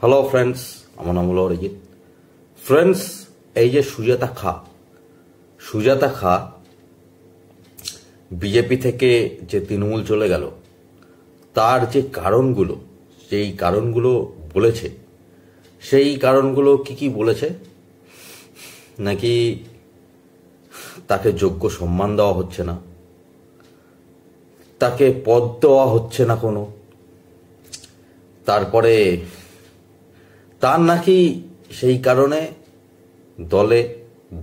Hello friends, আমার নাম হলো অরিজিৎ। ফ্রেন্ডস, এই যে সুজাতা খা বিজেপি থেকে যে তৃণমূল চলে গেল, তার যে কারণগুলো, সেই কারণগুলো বলেছে, সেই কারণগুলো কি বলেছে? নাকি তাকে যোগ্য সম্মান দেওয়া হচ্ছে না, তাকে পদ দেওয়া হচ্ছে না কোনো, তারপরে তার নাকি সেই কারণে দলে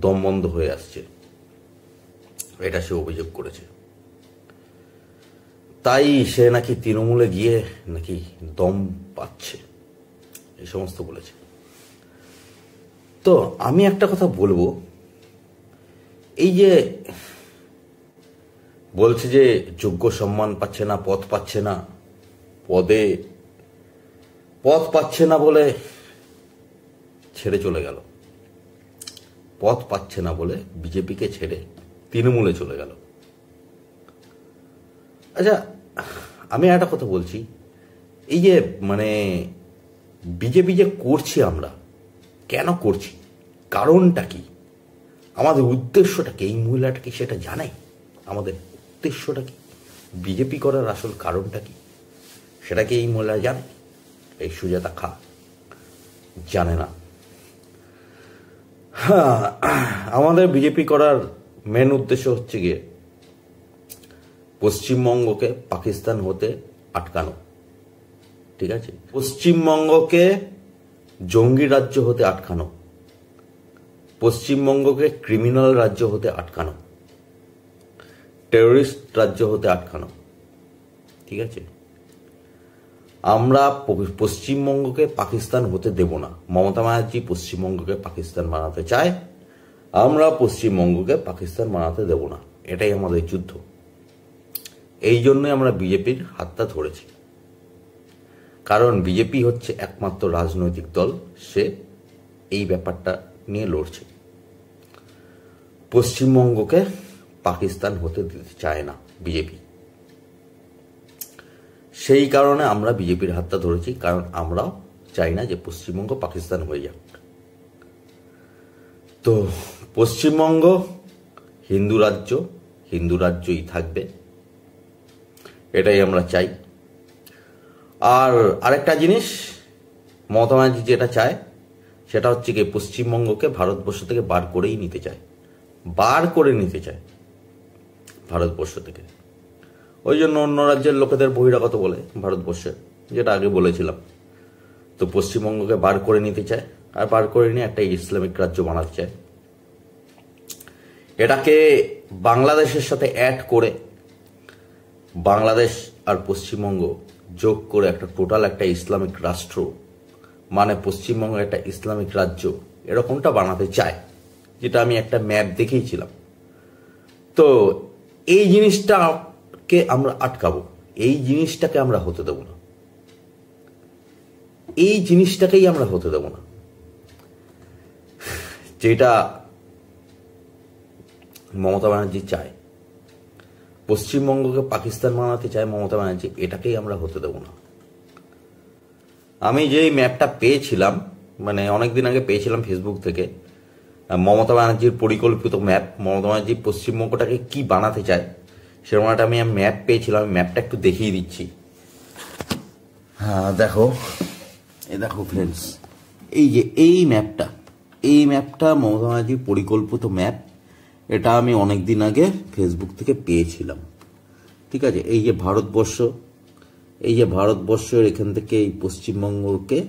দম বন্ধ হয়ে আসছে, এটা সে অভিযোগ করেছে। তাই সে নাকি তৃণমূলে গিয়ে নাকি দম পাচ্ছে, এই সমস্ত বলেছে। তো আমি একটা কথা বলবো, এই যে বলছে যে যোগ্য সম্মান পাচ্ছে না, পদ পাচ্ছে না, পদ পাচ্ছে না বলে ছেড়ে চলে গেল, পদ পাচ্ছে না বলে বিজেপিকে ছেড়ে তৃণমূলে চলে গেল। আচ্ছা, আমি একটা কথা বলছি, এই যে বিজেপি যে করছি, আমরা কেন করছি, কারণটা কি, আমাদের উদ্দেশ্যটা কি? এই মহিলাটা কি সেটা জানে? আমাদের উদ্দেশ্যটা কি, বিজেপি করার আসল কারণটা কি, সেটা কি এই মহিলা জানে? এই সুজাতা খা জানে না। হ্যাঁ, আমাদের বিজেপি করার মেন উদ্দেশ্য হচ্ছে গিয়ে পশ্চিমবঙ্গকে পাকিস্তান হতে আটকানো, ঠিক আছে? পশ্চিমবঙ্গকে জঙ্গি রাজ্য হতে আটকানো, পশ্চিমবঙ্গকে ক্রিমিনাল রাজ্য হতে আটকানো, টেররিস্ট রাজ্য হতে আটকানো, ঠিক আছে? আমরা পশ্চিমবঙ্গকে পাকিস্তান হতে দেব না। মমতা ব্যানার্জি পশ্চিমবঙ্গকে পাকিস্তান বানাতে চায়, আমরা পশ্চিমবঙ্গকে পাকিস্তান বানাতে দেব না। এটাই আমাদের যুদ্ধ। এই জন্যই আমরা বিজেপির হাতটা ধরেছি, কারণ বিজেপি হচ্ছে একমাত্র রাজনৈতিক দল, সে এই ব্যাপারটা নিয়ে লড়ছে। পশ্চিমবঙ্গকে পাকিস্তান হতে দিতে চায় না বিজেপি, সেই কারণে আমরা বিজেপির হাতটা ধরেছি, কারণ আমরাও চাই না যে পশ্চিমবঙ্গ পাকিস্তান হয়ে যাক। তো পশ্চিমবঙ্গ হিন্দু রাজ্যই থাকবে, এটাই আমরা চাই। আর আরেকটা জিনিস মমতা ব্যানার্জি যেটা চায়, সেটা হচ্ছে কি পশ্চিমবঙ্গকে ভারতবর্ষ থেকে বার করে নিতে চায় ভারতবর্ষ থেকে। ওই জন্য অন্য রাজ্যের লোকেদের বহিরাগত বলে ভারতবর্ষে, যেটা আগে বলেছিলাম। তো পশ্চিমবঙ্গকে বার করে নিতে চায়, আর বার করে নিয়ে একটা ইসলামিক রাজ্য বানাতে চায়। এটাকে বাংলাদেশের সাথে অ্যাড করে, বাংলাদেশ আর পশ্চিমবঙ্গ যোগ করে একটা টোটাল একটা ইসলামিক রাষ্ট্র, মানে পশ্চিমবঙ্গ একটা ইসলামিক রাজ্য, এরকমটা বানাতে চায়, যেটা আমি একটা ম্যাপ দেখেইছিলাম। তো এই জিনিসটাকে আমরা আটকাবো, এই জিনিসটাকে আমরা হতে দেব না, এই জিনিসটাকেই আমরা হতে দেব না। যেটা মমতা ব্যানার্জি চায়, পশ্চিমবঙ্গকে পাকিস্তান বানাতে চায় মমতা ব্যানার্জি, এটাকেই আমরা হতে দেব না। আমি যেই ম্যাপটা পেয়েছিলাম, অনেকদিন আগে পেয়েছিলাম ফেসবুক থেকে, মমতা ব্যানার্জির পরিকল্পিত ম্যাপ, মমতা ব্যানার্জি পশ্চিমবঙ্গটাকে কি বানাতে চায় সেরকম একটা আমি ম্যাপ পেয়েছিলাম। আমি ম্যাপটা একটু দেখিয়ে দিচ্ছি। হ্যাঁ, দেখো ফ্রেন্ডস, এই ম্যাপটা মমতা ব্যানার্জির পরিকল্পিত ম্যাপ। এটা আমি অনেকদিন আগে ফেসবুক থেকে পেয়েছিলাম, ঠিক আছে? এই যে ভারতবর্ষের এখান থেকে এই পশ্চিমবঙ্গকে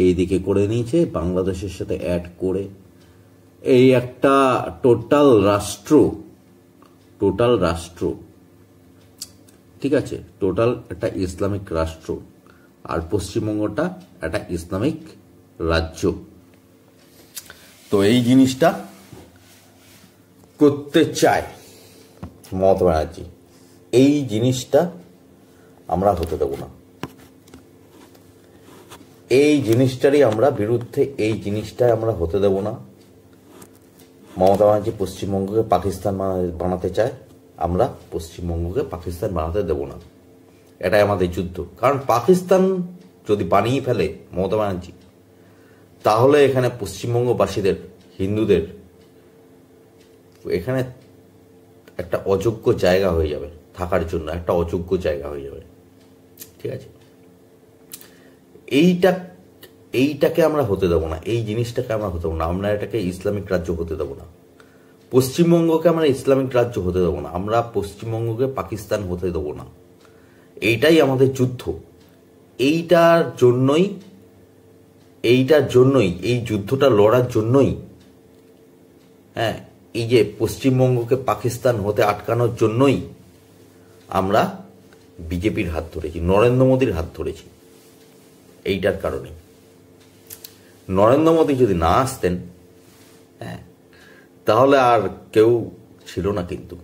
এই দিকে করে নিয়েছে, বাংলাদেশের সাথে অ্যাড করে এই একটা টোটাল রাষ্ট্র, ঠিক আছে? টোটাল একটা ইসলামিক রাষ্ট্র, আর পশ্চিমবঙ্গটা একটা ইসলামিক রাজ্য। তো এই জিনিসটা করতে চায় মমতা ব্যানার্জি, এই জিনিসটা আমরা হতে দেব না, এই জিনিসটারই আমরা বিরুদ্ধে, এই জিনিসটাই আমরা হতে দেব না। মমতা ব্যানার্জি পশ্চিমবঙ্গকে পাকিস্তান বানাতে চায়, আমরা পশ্চিমবঙ্গকে পাকিস্তান বানাতে দেব না। এটাই আমাদের যুদ্ধ। কারণ পাকিস্তান যদি বানিয়ে ফেলে মমতা ব্যানার্জি, তাহলে এখানে পশ্চিমবঙ্গবাসীদের, হিন্দুদের এখানে একটা অযোগ্য জায়গা হয়ে যাবে থাকার জন্য, একটা অযোগ্য জায়গা হয়ে যাবে। ঠিক আছে, এইটাকে আমরা হতে দেবো না, এই জিনিসটাকে আমরা হতে দেবো না। আমরা এটাকে ইসলামিক রাজ্য হতে দেবো না। পশ্চিমবঙ্গকে আমরা ইসলামিক রাজ্য হতে দেবো না, আমরা পশ্চিমবঙ্গকে পাকিস্তান হতে দেবো না। এইটাই আমাদের যুদ্ধ। এইটার জন্যই এই যুদ্ধটা লড়ার জন্যই, হ্যাঁ, এই যে পশ্চিমবঙ্গকে পাকিস্তান হতে আটকানোর জন্যই আমরা বিজেপির হাত ধরেছি, নরেন্দ্র মোদীর হাত ধরেছি। এইটার কারণে নরেন্দ্র মোদী যদি না আসতেন, হ্যাঁ, তাহলে আর কেউ ছিল না কিন্তু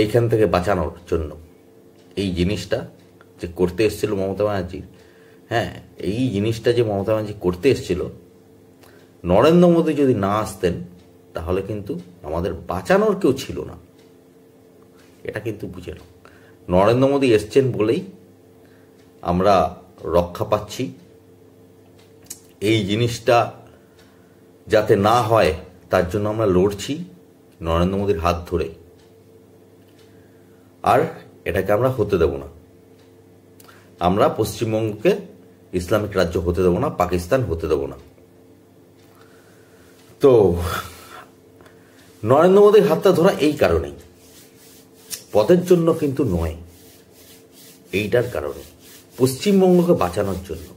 এইখান থেকে বাঁচানোর জন্য। এই জিনিসটা যে করতে এসেছিল মমতা ব্যানার্জি, হ্যাঁ, এই জিনিসটা যে মমতা ব্যানার্জি করতে এসেছিল, নরেন্দ্র মোদী যদি না আসতেন তাহলে কিন্তু আমাদের বাঁচানোর কেউ ছিল না। এটা কিন্তু বুঝে নাও, নরেন্দ্র মোদী এসছেন বলেই আমরা রক্ষা পাচ্ছি। এই জিনিসটা যাতে না হয় তার জন্য আমরা লড়ছি নরেন্দ্র মোদীর হাত ধরে। আর এটাকে আমরা হতে দেব না। আমরা পশ্চিমবঙ্গকে ইসলামিক রাজ্য হতে দেব না, পাকিস্তান হতে দেব না। তো নরেন্দ্র মোদীর হাতটা ধরা এই কারণেই, পদের জন্য কিন্তু নয়, এইটার কারণে, পশ্চিমবঙ্গকে বাঁচানোর জন্য,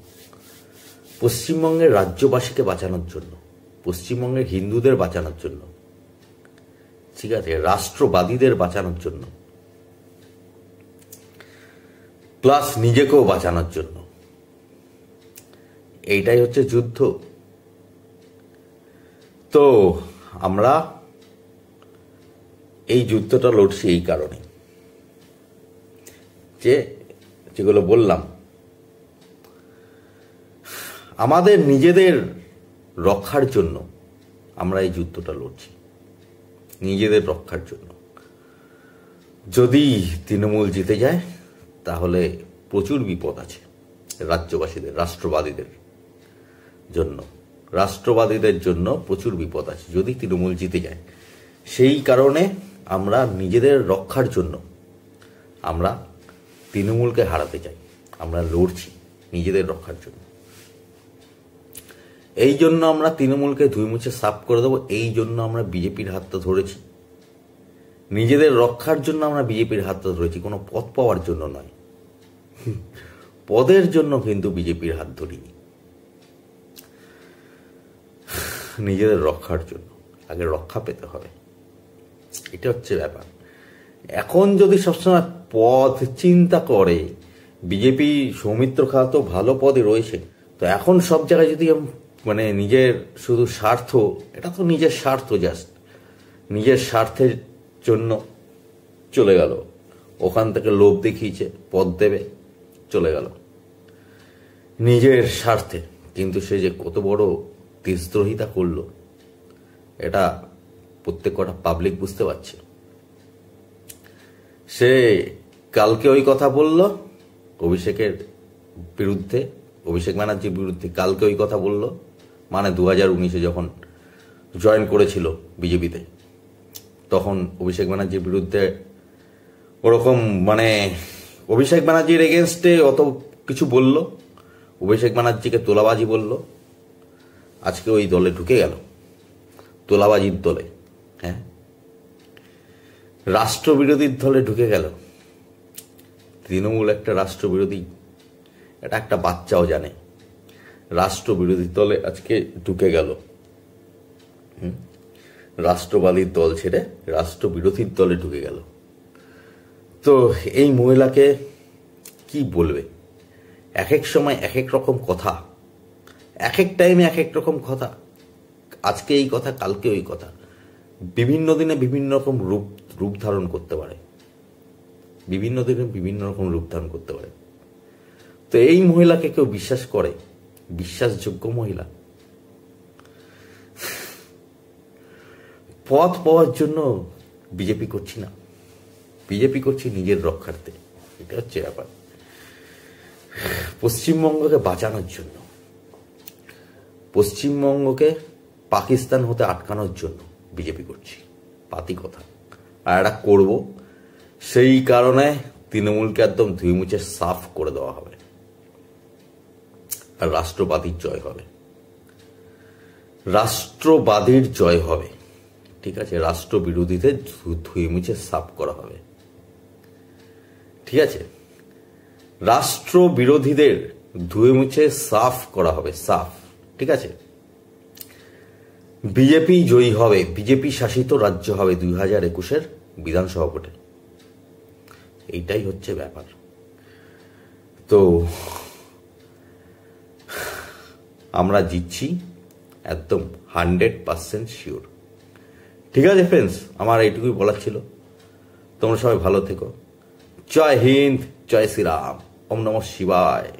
পশ্চিমবঙ্গের রাজ্যবাসীকে বাঁচানোর জন্য, পশ্চিমবঙ্গের হিন্দুদের বাঁচানোর জন্য, ঠিক আছে, রাষ্ট্রবাদীদের বাঁচানোর জন্য, প্লাস নিজেকেও বাঁচানোর জন্য। এইটাই হচ্ছে যুদ্ধ। তো আমরা এই যুদ্ধটা লড়ছি এই কারণে, যেগুলো বললাম, আমাদের নিজেদের রক্ষার জন্য আমরা এই যুদ্ধটা লড়ছি, নিজেদের রক্ষার জন্য। যদি তৃণমূল জিতে যায় তাহলে প্রচুর বিপদ আছে রাজ্যবাসীদের, রাষ্ট্রবাদীদের জন্য প্রচুর বিপদ আছে যদি তৃণমূল জিতে যায়। সেই কারণে আমরা নিজেদের রক্ষার জন্য আমরা তৃণমূলকে হারাতে চাই, আমরা লড়ছি নিজেদের রক্ষার জন্য। এই জন্য আমরা তৃণমূলকে ধুই মুছে সাফ করে দেবো, এই জন্য আমরা বিজেপির হাতটা ধরেছি, নিজেদের রক্ষার জন্য আমরা বিজেপির হাতটা ধরেছি, কোনো পদ পাওয়ার জন্য নয়। পদের জন্য কিন্তু বিজেপির হাত ধরিনি, নিজেদের রক্ষার জন্য। আগে রক্ষা পেতে হবে, এটা হচ্ছে ব্যাপার। এখন যদি সবসময় পদ চিন্তা করে, বিজেপি, সৌমিত্র খা তো ভালো পদে রয়েছে, তো এখন সব জায়গায় যদি মানে নিজের শুধু স্বার্থ, এটা তো নিজের স্বার্থ, জাস্ট নিজের স্বার্থের জন্য চলে গেল, ওখান থেকে লোভ দেখিয়েছে পদ দেবে, চলে গেল নিজের স্বার্থে। কিন্তু সে যে কত বড় দেশদ্রোহিতা করলো এটা প্রত্যেক কটা পাবলিক বুঝতে পারছে। সে কালকে ওই কথা বলল অভিষেকের বিরুদ্ধে, অভিষেক ব্যানার্জির বিরুদ্ধে কালকে ওই কথা বলল, মানে 2019-এ যখন জয়েন করেছিল বিজেপিতে, তখন অভিষেক ব্যানার্জির বিরুদ্ধে ওরকম, মানে অভিষেক ব্যানার্জির এগেনস্টে অত কিছু বলল, অভিষেক ব্যানার্জিকে তোলাবাজি বলল। আজকে ওই দলে ঢুকে গেল, তোলাবাজির দলে, হ্যাঁ, রাষ্ট্রবিরোধীর দলে ঢুকে গেল। তৃণমূল একটা রাষ্ট্রবিরোধী, এটা একটা বাচ্চাও জানে। রাষ্ট্রবিরোধী দলে আজকে ঢুকে গেল, রাষ্ট্রবাদীর দল ছেড়ে রাষ্ট্রবিরোধীর দলে ঢুকে গেল। তো এই মহিলাকে কি বলবে? এক এক সময় এক এক রকম কথা, এক এক টাইমে এক এক রকম কথা, আজকে এই কথা, কালকে ওই কথা, বিভিন্ন দিনে বিভিন্ন রকম রূপ ধারণ করতে পারে, বিভিন্ন দিনে বিভিন্ন রকম রূপ ধারণ করতে পারে। তো এই মহিলাকে কেউ বিশ্বাস করে? বিশ্বাসযোগ্য মহিলা? পথ পাওয়ার জন্য বিজেপি করছি না, বিজেপি করছি নিজের রক্ষার্থে, এটা হচ্ছে ব্যাপার। পশ্চিমবঙ্গকে বাঁচানোর জন্য, পশ্চিমবঙ্গকে পাকিস্তান হতে আটকানোর জন্য বিজেপি করছি, পাতি কথা। আর এটা করব, সেই কারণে তৃণমূলকে একদম ধুয়ে মুছে সাফ করে দেওয়া হবে, আর রাষ্ট্রবাদীর জয় হবে, রাষ্ট্রবাদীর জয় হবে। ঠিক আছে, রাষ্ট্র বিরোধীদের ধুয়ে মুছে সাফ করা হবে। ঠিক আছে, রাষ্ট্র বিরোধীদের ধুয়ে মুছে সাফ করা হবে, সাফ। ঠিক আছে, বিজেপি জয়ী হবে, বিজেপি শাসিত রাজ্য হবে 2021-এর বিধানসভা ভোটে। এইটাই হচ্ছে ব্যাপার। তো আমরা জিতছি, একদম 100% শিওর। ঠিক আছে ফ্রেন্ডস, আমার এইটুকুই বলার ছিল। তোমরা সবাই ভালো থেকো। জয় হিন্দ, জয় শ্রীরাম, ওম নমঃ শিবায়।